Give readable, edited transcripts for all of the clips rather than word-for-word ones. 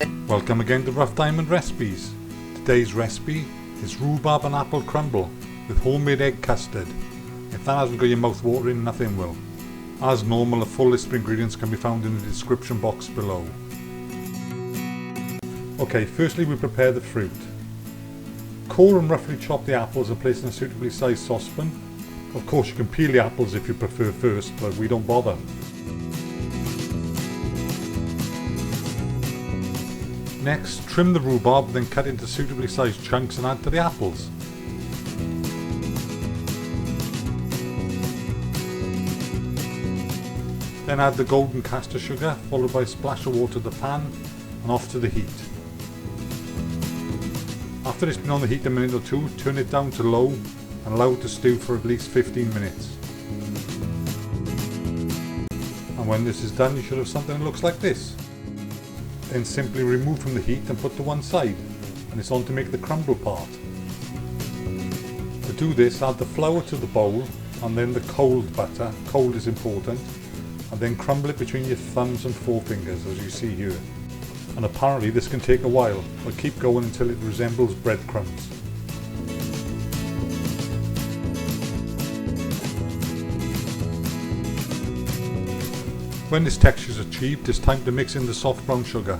Welcome again to Rough Diamond Recipes. Today's recipe is rhubarb and apple crumble with homemade egg custard. If that hasn't got your mouth watering, nothing will. As normal, a full list of ingredients can be found in the description box below. Okay, firstly we prepare the fruit. Core and roughly chop the apples and place in a suitably sized saucepan. Of course you can peel the apples if you prefer first, but we don't bother. Next, trim the rhubarb, then cut into suitably sized chunks and add to the apples. Then add the golden caster sugar, followed by a splash of water to the pan and off to the heat. After it's been on the heat a minute or two, turn it down to low and allow it to stew for at least 15 minutes. And when this is done, you should have something that looks like this. Then simply remove from the heat and put to one side, and it's on to make the crumble part. To do this, add the flour to the bowl and then the cold butter, cold is important, and then crumble it between your thumbs and forefingers as you see here. And apparently this can take a while, but keep going until it resembles breadcrumbs. When this texture is achieved, it's time to mix in the soft brown sugar.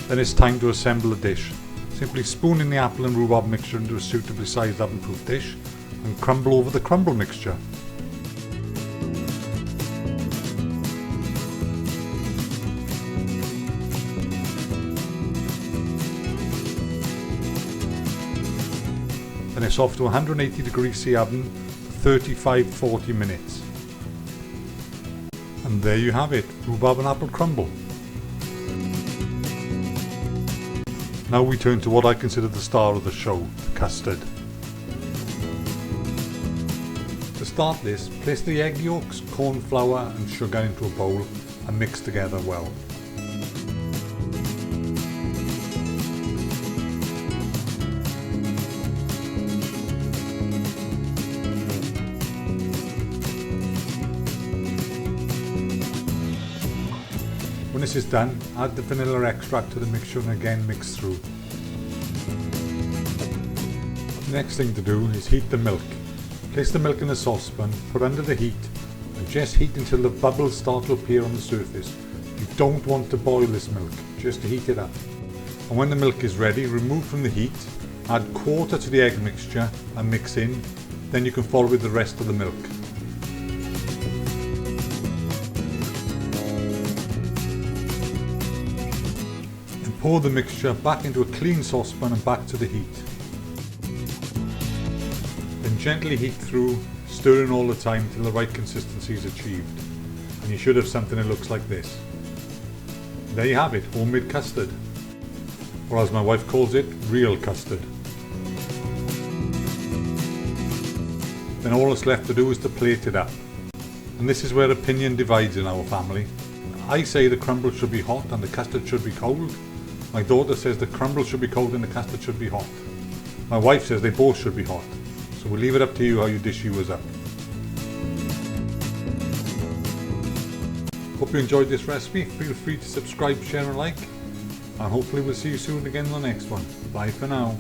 Then it's time to assemble a dish. Simply spoon in the apple and rhubarb mixture into a suitably sized oven-proof dish and crumble over the crumble mixture. Then it's off to 180°C oven for 35-40 minutes. And there you have it, rhubarb and apple crumble. Now we turn to what I consider the star of the show, the custard. To start this, place the egg yolks, corn flour and sugar into a bowl and mix together well. When this is done, add the vanilla extract to the mixture and again mix through. The next thing to do is heat the milk. Place the milk in a saucepan, put under the heat, and just heat until the bubbles start to appear on the surface. You don't want to boil this milk, just to heat it up. And when the milk is ready, remove from the heat, add quarter to the egg mixture and mix in, then you can follow with the rest of the milk. Then pour the mixture back into a clean saucepan and back to the heat. Then gently heat through, stirring all the time till the right consistency is achieved. And you should have something that looks like this. There you have it, homemade custard. Or as my wife calls it, real custard. Then all that's left to do is to plate it up. And this is where opinion divides in our family. I say the crumble should be hot and the custard should be cold. My daughter says the crumble should be cold and the custard should be hot. My wife says they both should be hot. So we'll leave it up to you how you dish yours up. Hope you enjoyed this recipe. Feel free to subscribe, share and like. And hopefully we'll see you soon again in the next one. Bye for now.